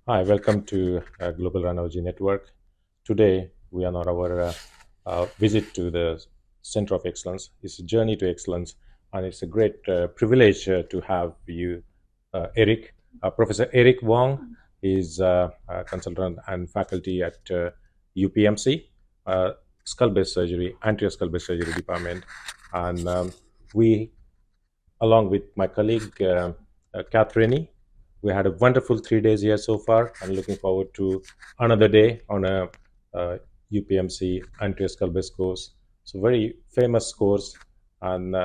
Hi, welcome to Global Rhinology Network. Today, we are on our visit to the Center of Excellence. It's a journey to excellence, and it's a great privilege to have you, Eric. Professor Eric Wang is a consultant and faculty at UPMC, skull-base surgery, anterior skull-base surgery department. And we, along with my colleague, Rennie, we had a wonderful 3 days here so far, and looking forward to another day on a UPMC anterior skull base course. So very famous course, and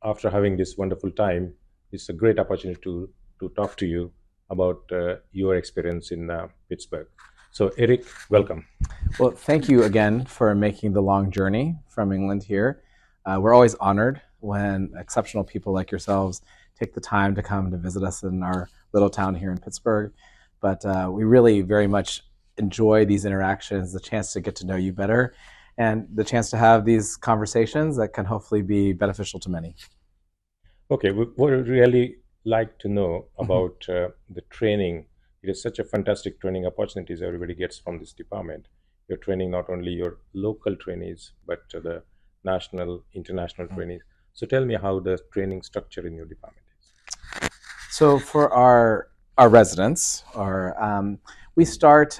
after having this wonderful time, it's a great opportunity to talk to you about your experience in Pittsburgh. So Eric, welcome. Well, thank you again for making the long journey from England here. We're always honored when exceptional people like yourselves take the time to come to visit us in our little town here in Pittsburgh. But we really very much enjoy these interactions, the chance to get to know you better, and the chance to have these conversations that can hopefully be beneficial to many. Okay, we would really like to know about the training. It is such a fantastic training opportunities everybody gets from this department. You're training not only your local trainees, but the national, international trainees. So tell me how the training structure in your department is. So for our residents, we start.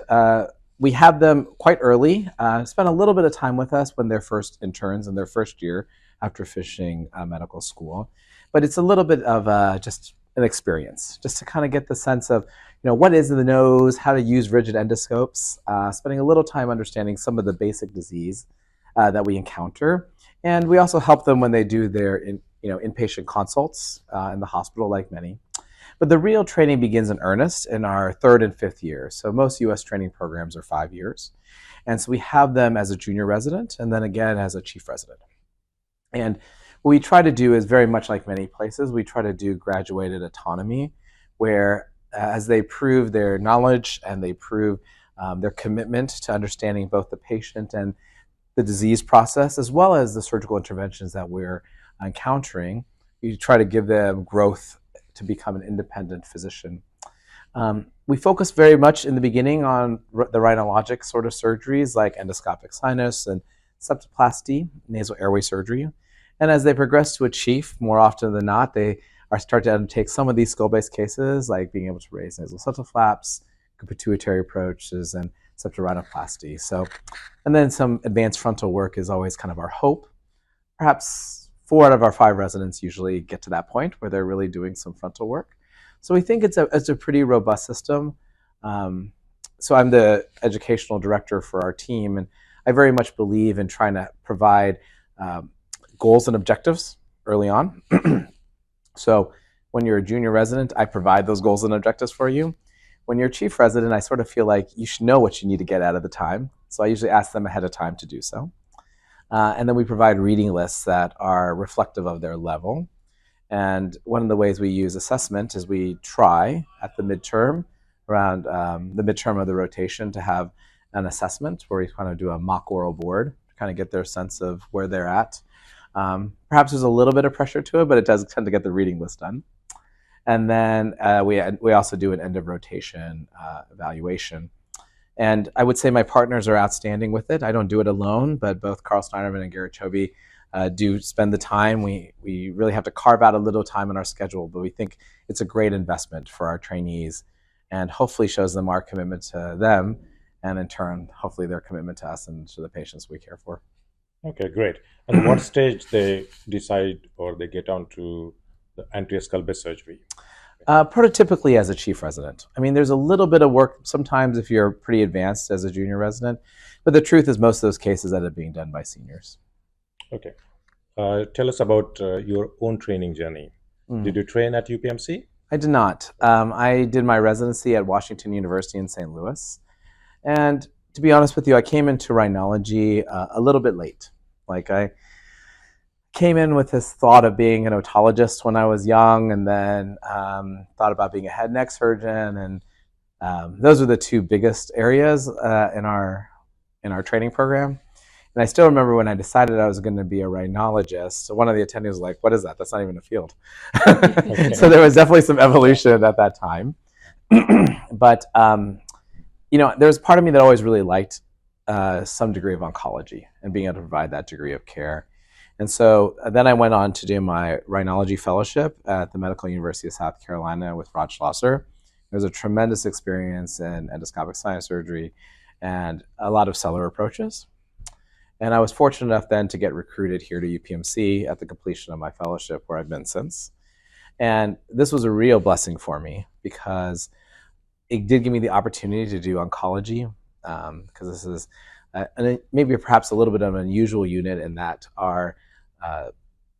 We have them quite early. Spend a little bit of time with us when they're first interns in their first year after finishing medical school. But it's a little bit of just an experience, just to kind of get the sense of, what is in the nose, how to use rigid endoscopes, spending a little time understanding some of the basic disease that we encounter. And we also help them when they do their inpatient consults in the hospital, like many. But the real training begins in earnest in our third and fifth year. So most U.S. training programs are 5 years. And so we have them as a junior resident and then again as a chief resident. And what we try to do is very much like many places, we try to do graduated autonomy, where as they prove their knowledge and they prove their commitment to understanding both the patient and the disease process, as well as the surgical interventions that we're encountering, we try to give them growth to become an independent physician. We focus very much in the beginning on the rhinologic sort of surgeries like endoscopic sinus and septoplasty, nasal airway surgery. And as they progress to a chief, more often than not, they start to undertake some of these skull-based cases, like being able to raise nasal septal flaps, pituitary approaches, and septorhinoplasty. So, and then some advanced frontal work is always kind of our hope. Perhaps 4 out of our 5 residents usually get to that point where they're really doing some frontal work. So we think it's a pretty robust system. So I'm the educational director for our team, and I very much believe in trying to provide goals and objectives early on. So when you're a junior resident, I provide those goals and objectives for you. When you're a chief resident, I sort of feel like you should know what you need to get out of the time. So I usually ask them ahead of time to do so. And then we provide reading lists that are reflective of their level. And one of the ways we use assessment is we try at the midterm, around the midterm of the rotation, to have an assessment where we kind of do a mock oral board to kind of get their sense of where they're at. Perhaps there's a little bit of pressure to it, but it does tend to get the reading list done. And then we also do an end of rotation evaluation. And I would say my partners are outstanding with it. I don't do it alone, but both Carl Steinerman and Garrett Chovy do spend the time. We really have to carve out a little time in our schedule, but we think it's a great investment for our trainees and hopefully shows them our commitment to them, and in turn, hopefully their commitment to us and to the patients we care for. Okay, great. And what stage they decide or they get on to the anterior skull base surgery? Prototypically as a chief resident. I mean, there's a little bit of work sometimes if you're pretty advanced as a junior resident, but the truth is most of those cases end up being done by seniors. Okay. Tell us about your own training journey. Did you train at UPMC? I did not. I did my residency at Washington University in St. Louis. And to be honest with you, I came into rhinology a little bit late. Like I came in with this thought of being an otologist when I was young, and then thought about being a head and neck surgeon, and those are the 2 biggest areas in our training program. And I still remember when I decided I was going to be a rhinologist, one of the attendees was like, "What is that? That's not even a field." Okay. So there was definitely some evolution at that time. But there's part of me that always really liked some degree of oncology and being able to provide that degree of care. And so then I went on to do my Rhinology fellowship at the Medical University of South Carolina with Rod Schlosser. It was a tremendous experience in endoscopic sinus surgery and a lot of cellular approaches. And I was fortunate enough then to get recruited here to UPMC at the completion of my fellowship, where I've been since. And this was a real blessing for me because it did give me the opportunity to do oncology, because this is maybe perhaps a little bit of an unusual unit in that our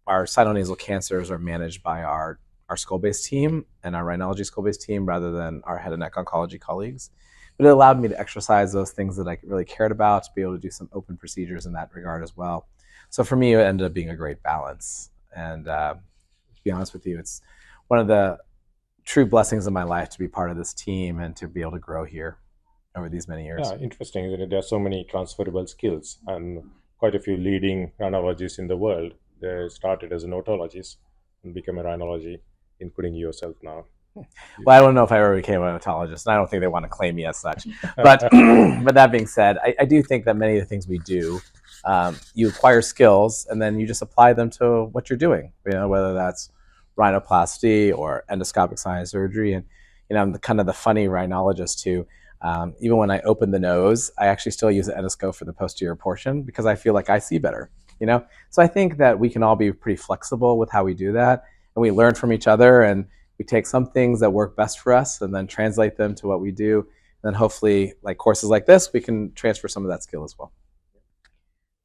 sinonasal cancers are managed by our skull-based team and our rhinology skull-based team rather than our head and neck oncology colleagues. But it allowed me to exercise those things that I really cared about, to be able to do some open procedures in that regard as well. So for me, it ended up being a great balance. And to be honest with you, it's one of the true blessings of my life to be part of this team and to be able to grow here over these many years. Yeah, interesting. There are so many transferable skills, and quite a few leading rhinologists in the world. They started as an otologist and became a rhinology, including yourself now. Well, I don't know if I ever became an otologist, and I don't think they want to claim me as such. But but that being said, I do think that many of the things we do, you acquire skills and then you just apply them to what you're doing. Whether that's rhinoplasty or endoscopic sinus surgery. And I'm kind of the funny rhinologist too. Even when I open the nose, I actually still use an endoscope for the posterior portion because I feel like I see better. So I think that we can all be pretty flexible with how we do that, and we learn from each other, and we take some things that work best for us and then translate them to what we do. And then hopefully, like courses like this, we can transfer some of that skill as well.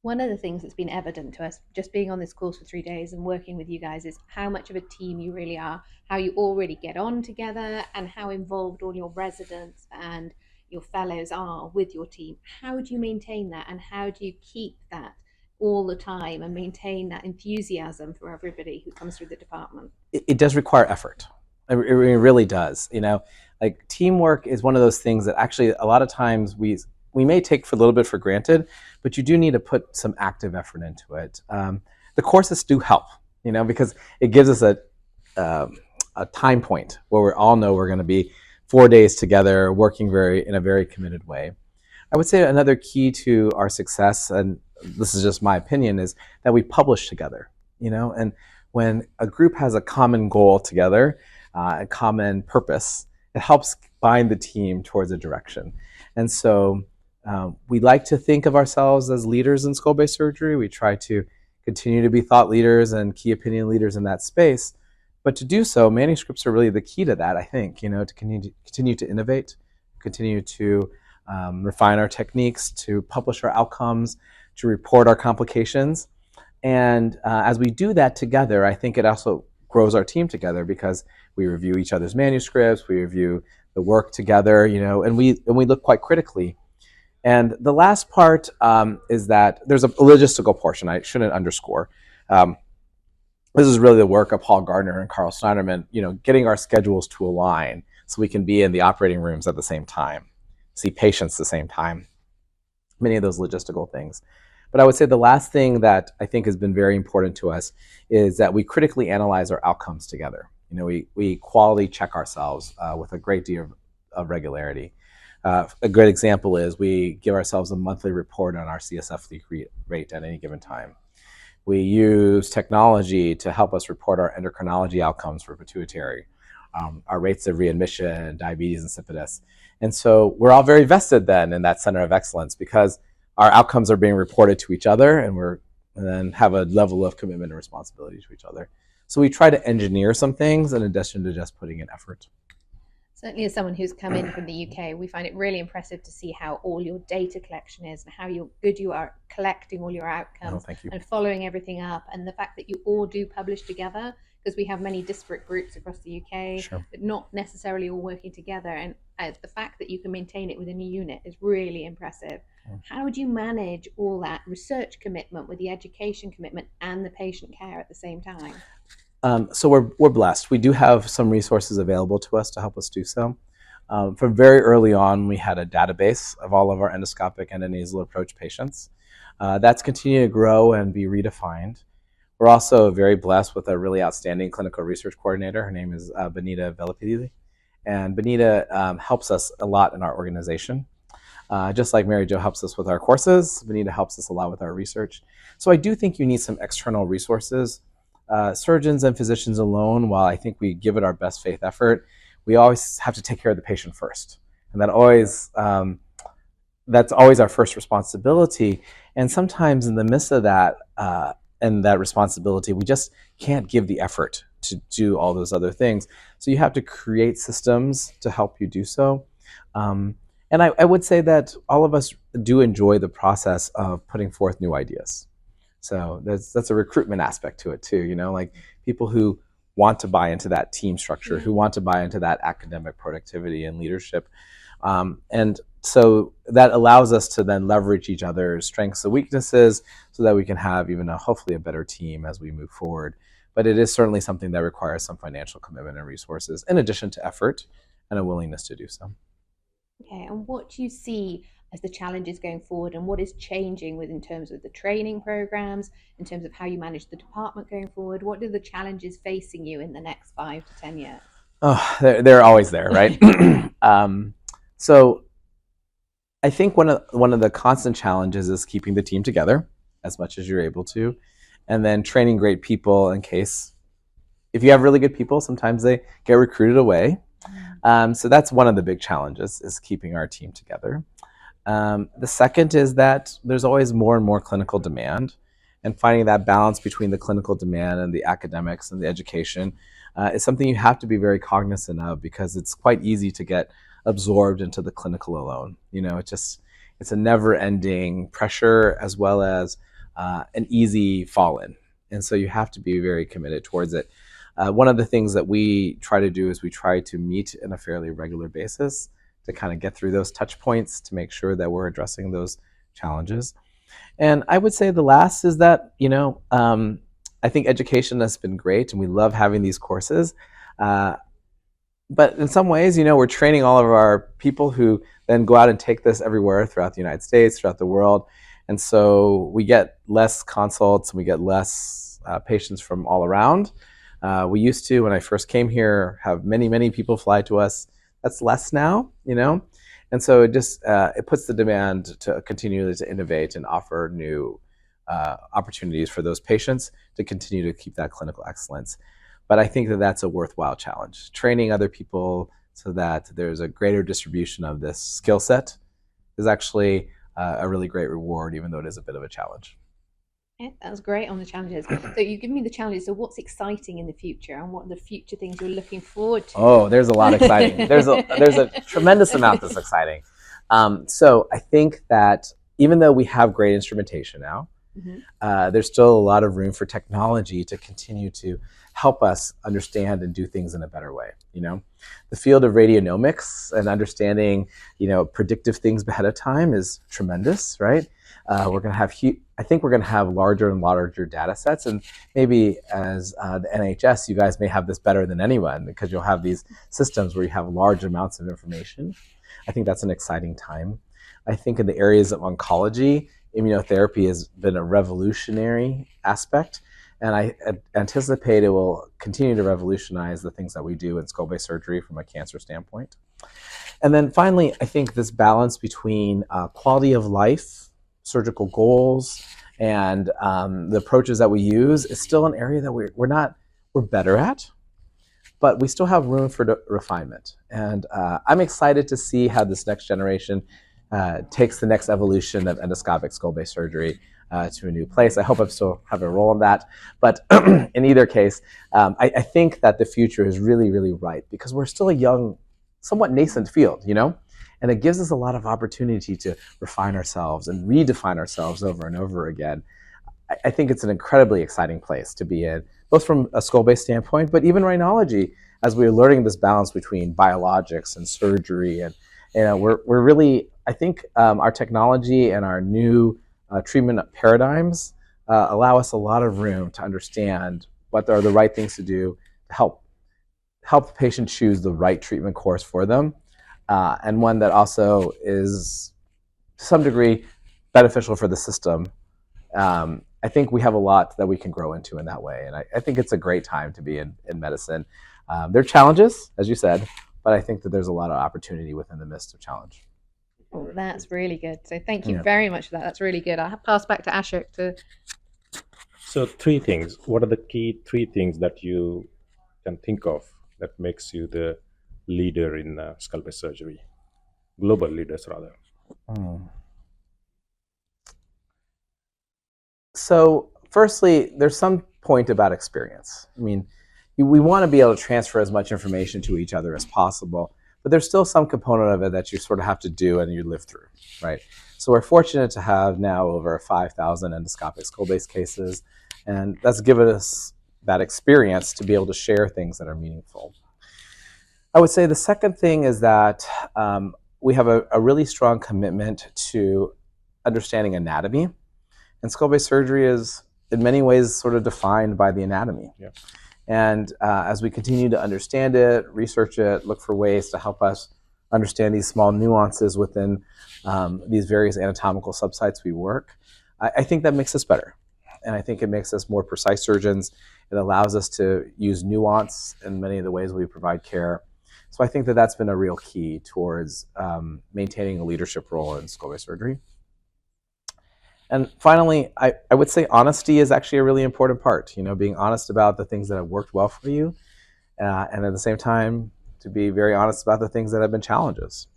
One of the things that's been evident to us, just being on this course for 3 days and working with you guys, is how much of a team you really are, how you all really get on together, and how involved all your residents and your fellows are with your team. How do you maintain that, and how do you keep that all the time and maintain that enthusiasm for everybody who comes through the department? It does require effort. It really does. Like teamwork is one of those things that actually a lot of times we may take for a little bit for granted, but you do need to put some active effort into it. The courses do help, because it gives us a time point where we all know we're going to be 4 days together working in a very committed way. I would say another key to our success, and this is just my opinion, is that we publish together, and when a group has a common goal together, a common purpose, it helps bind the team towards a direction. And so we like to think of ourselves as leaders in skull-based surgery. We try to continue to be thought leaders and key opinion leaders in that space. But to do so, manuscripts are really the key to that, I think, to continue to innovate, continue to refine our techniques, to publish our outcomes, to report our complications. And as we do that together, I think it also grows our team together because we review each other's manuscripts, we review the work together, and we look quite critically. And the last part is that there's a logistical portion I shouldn't underscore. This is really the work of Paul Gardner and Carl Schneiderman, getting our schedules to align so we can be in the operating rooms at the same time, see patients at the same time, many of those logistical things. But I would say the last thing that I think has been very important to us is that we critically analyze our outcomes together. We quality check ourselves with a great deal of regularity. A great example is we give ourselves a monthly report on our CSF leak rate at any given time. We use technology to help us report our endocrinology outcomes for pituitary, our rates of readmission, diabetes insipidus. And so we're all very vested then in that center of excellence because our outcomes are being reported to each other, and then have a level of commitment and responsibility to each other. So we try to engineer some things in addition to just putting in effort. Certainly, as someone who's come in from the UK, we find it really impressive to see how all your data collection is and how good you are collecting all your outcomes and following everything up, and the fact that you all do publish together, because we have many disparate groups across the UK, but not necessarily all working together. And the fact that you can maintain it within a unit is really impressive. How would you manage all that research commitment with the education commitment and the patient care at the same time? So we're blessed. We do have some resources available to us to help us do so. From very early on, we had a database of all of our endoscopic and nasal approach patients. That's continued to grow and be redefined. We're also very blessed with a really outstanding clinical research coordinator. Her name is Benita Velapidi. And Benita helps us a lot in our organization. Just like Mary Jo helps us with our courses, Benita helps us a lot with our research. So I do think you need some external resources. Surgeons and physicians alone, while I think we give it our best faith effort, we always have to take care of the patient first. And that's always our first responsibility. And sometimes in the midst of that, and that responsibility, we just can't give the effort to do all those other things. So you have to create systems to help you do so. And I would say that all of us do enjoy the process of putting forth new ideas. So that's a recruitment aspect to it too, like people who want to buy into that team structure, who want to buy into that academic productivity and leadership. And so that allows us to then leverage each other's strengths and weaknesses so that we can have even hopefully a better team as we move forward. But it is certainly something that requires some financial commitment and resources in addition to effort and a willingness to do so. Okay, and what do you see as the challenges going forward, and what is changing in terms of the training programs, in terms of how you manage the department going forward? What are the challenges facing you in the next 5 to 10 years? Oh, they're always there, right? So I think one of the constant challenges is keeping the team together as much as you're able to, and then training great people in case, if you have really good people, sometimes they get recruited away. So that's one of the big challenges, is keeping our team together. The second is that there's always more and more clinical demand, and finding that balance between the clinical demand and the academics and the education is something you have to be very cognizant of, because it's quite easy to get absorbed into the clinical alone. It's a never-ending pressure as well as an easy fall-in. And so you have to be very committed towards it. One of the things that we try to do is we try to meet on a fairly regular basis to kind of get through those touch points to make sure that we're addressing those challenges. And I would say the last is that, I think education has been great and we love having these courses. But in some ways, we're training all of our people who then go out and take this everywhere throughout the United States, throughout the world. And so we get less consults and we get less patients from all around. We used to, when I first came here, have many, many people fly to us. That's less now, And so it just, it puts the demand to continue to innovate and offer new opportunities for those patients to continue to keep that clinical excellence. But I think that that's a worthwhile challenge. Training other people so that there's a greater distribution of this skill set is actually a really great reward, even though it is a bit of a challenge. Yeah, that was great on the challenges. So you give me the challenges. So what's exciting in the future, and what are the future things you're looking forward to? Oh, there's a lot exciting. There's a tremendous amount that's exciting. So I think that even though we have great instrumentation now, there's still a lot of room for technology to continue to help us understand and do things in a better way. The field of radionomics and understanding, predictive things ahead of time is tremendous, right? We're going to have, I think we're going to have larger and larger data sets, and maybe as the NHS, you guys may have this better than anyone, because you'll have these systems where you have large amounts of information. I think that's an exciting time. I think in the areas of oncology, immunotherapy has been a revolutionary aspect, and I anticipate it will continue to revolutionize the things that we do in skull-base surgery from a cancer standpoint. And then finally, I think this balance between quality of life, surgical goals, and the approaches that we use is still an area that we're better at, but we still have room for refinement. And I'm excited to see how this next generation takes the next evolution of endoscopic skull-base surgery to a new place. I hope I still have a role in that. But in either case, I think that the future is really, really bright, because we're still a young, somewhat nascent field, and it gives us a lot of opportunity to refine ourselves and redefine ourselves over and over again. I think it's an incredibly exciting place to be in, both from a skull-base standpoint, but even rhinology, as we're learning this balance between biologics and surgery. And we're really, I think our technology and our new treatment paradigms allow us a lot of room to understand what are the right things to do to help the patient choose the right treatment course for them, and one that also is, to some degree, beneficial for the system. I think we have a lot that we can grow into in that way, and I think it's a great time to be in medicine. There are challenges, as you said, but but I think that there's a lot of opportunity within the midst of challenge. Oh, that's really good. So thank you very much for that. That's really good. I'll pass back to Ashok to... So 3 things. What are the key 3 things that you can think of that makes you the leader in skull-base surgery? Global leaders, rather. So firstly, there's some point about experience. I mean, we want to be able to transfer as much information to each other as possible, but there's still some component of it that you sort of have to do and you live through, right? So we're fortunate to have now over 5,000 endoscopic skull-base cases, and that's given us that experience to be able to share things that are meaningful. I would say the second thing is that we have a really strong commitment to understanding anatomy, and skull-base surgery is in many ways sort of defined by the anatomy. Yeah. And as we continue to understand it, research it, look for ways to help us understand these small nuances within these various anatomical subsites we work, I think that makes us better. And I think it makes us more precise surgeons. It allows us to use nuance in many of the ways we provide care. So I think that that's been a real key towards maintaining a leadership role in skull-base surgery. And finally, I would say honesty is actually a really important part, being honest about the things that have worked well for you, and at the same time, to be very honest about the things that have been challenges.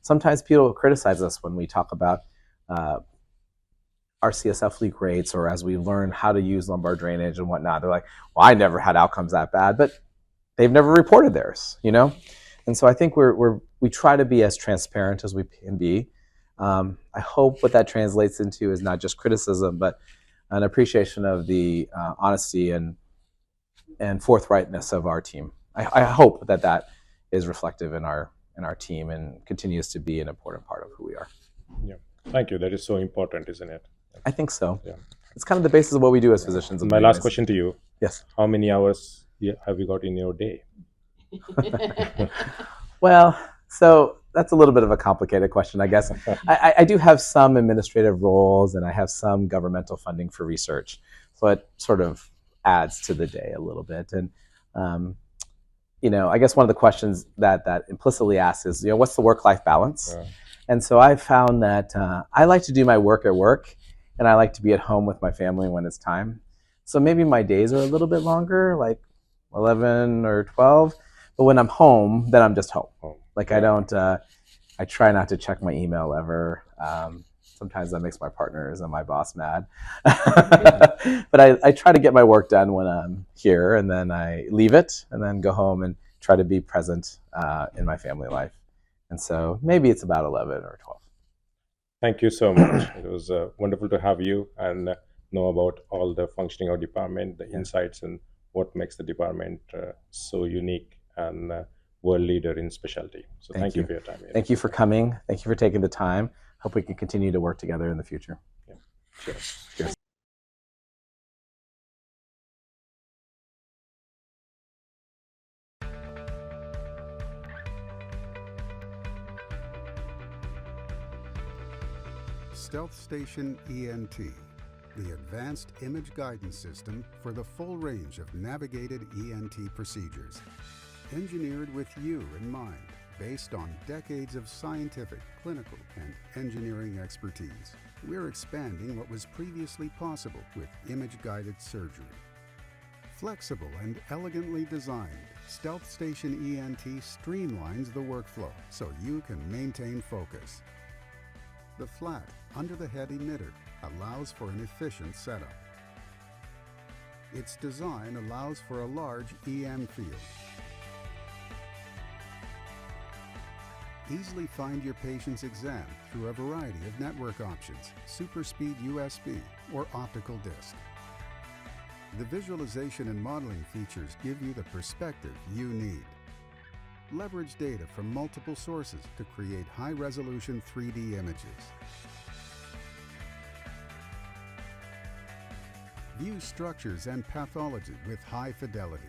Sometimes people criticize us when we talk about our CSF leak rates, or as we learn how to use lumbar drainage and whatnot. They're like, well, I never had outcomes that bad, but they've never reported theirs, And so I think we try to be as transparent as we can be. I hope what that translates into is not just criticism, but an appreciation of the honesty and forthrightness of our team. I hope that is reflective in our team and continues to be an important part of who we are. Yeah, thank you. That is so important, isn't it? I think so. Yeah, it's kind of the basis of what we do as physicians. My last question to you. Yes. How many hours have you got in your day? Well, so that's a little bit of a complicated question, I guess. I do have some administrative roles, and I have some governmental funding for research. So it sort of adds to the day a little bit. And, I guess one of the questions that implicitly asks is, what's the work-life balance? Yeah. And so I've found that I like to do my work at work, and I like to be at home with my family when it's time. So maybe my days are a little bit longer, like 11 or 12. But when I'm home, then I'm just home. Like I don't, I try not to check my email ever. Sometimes that makes my partners and my boss mad. But I try to get my work done when I'm here, and then I leave it and then go home and try to be present in my family life. And so maybe it's about 11 or 12. Thank you so much. It was wonderful to have you and know about all the functioning of the department, the insights, and what makes the department so unique and world leader in specialty. So thank you for your time. Thank you for coming. Thank you for taking the time. Hope we can continue to work together in the future. Yeah. Cheers. Cheers. Stealth Station ENT, the advanced image guidance system for the full range of navigated ENT procedures. Engineered with you in mind, based on decades of scientific, clinical, and engineering expertise. We're expanding what was previously possible with image-guided surgery. Flexible and elegantly designed, Stealth Station ENT streamlines the workflow so you can maintain focus. The flat, under-the-head emitter allows for an efficient setup. Its design allows for a large EM field. Easily find your patient's exam through a variety of network options, super speed USB, or optical disc. The visualization and modeling features give you the perspective you need. Leverage data from multiple sources to create high-resolution 3D images. View structures and pathology with high fidelity.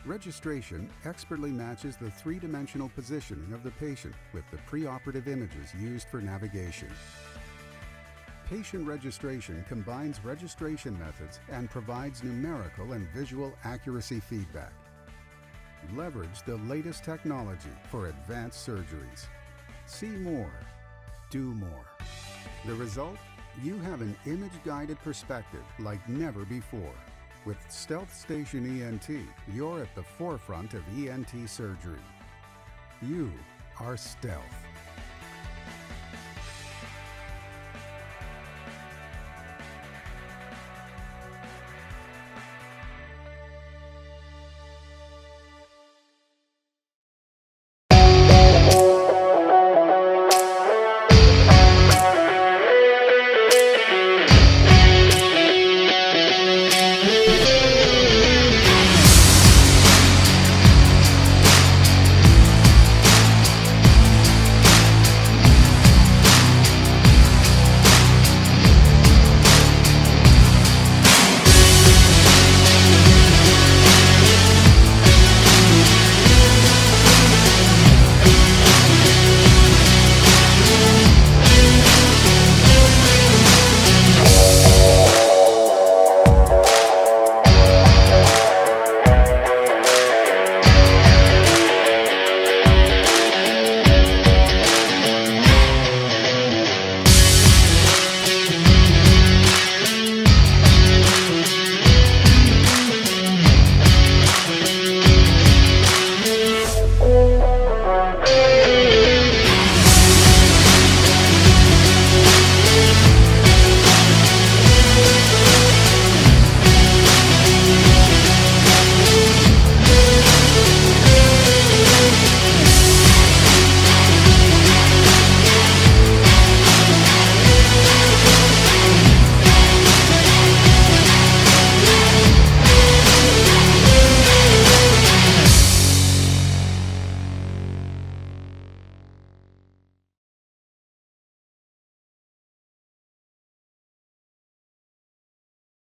Registration expertly matches the three-dimensional positioning of the patient with the preoperative images used for navigation. Patient registration combines registration methods and provides numerical and visual accuracy feedback. Leverage the latest technology for advanced surgeries. See more, do more. The result? You have an image-guided perspective like never before. With Stealth Station ENT, you're at the forefront of ENT surgery. You are Stealth.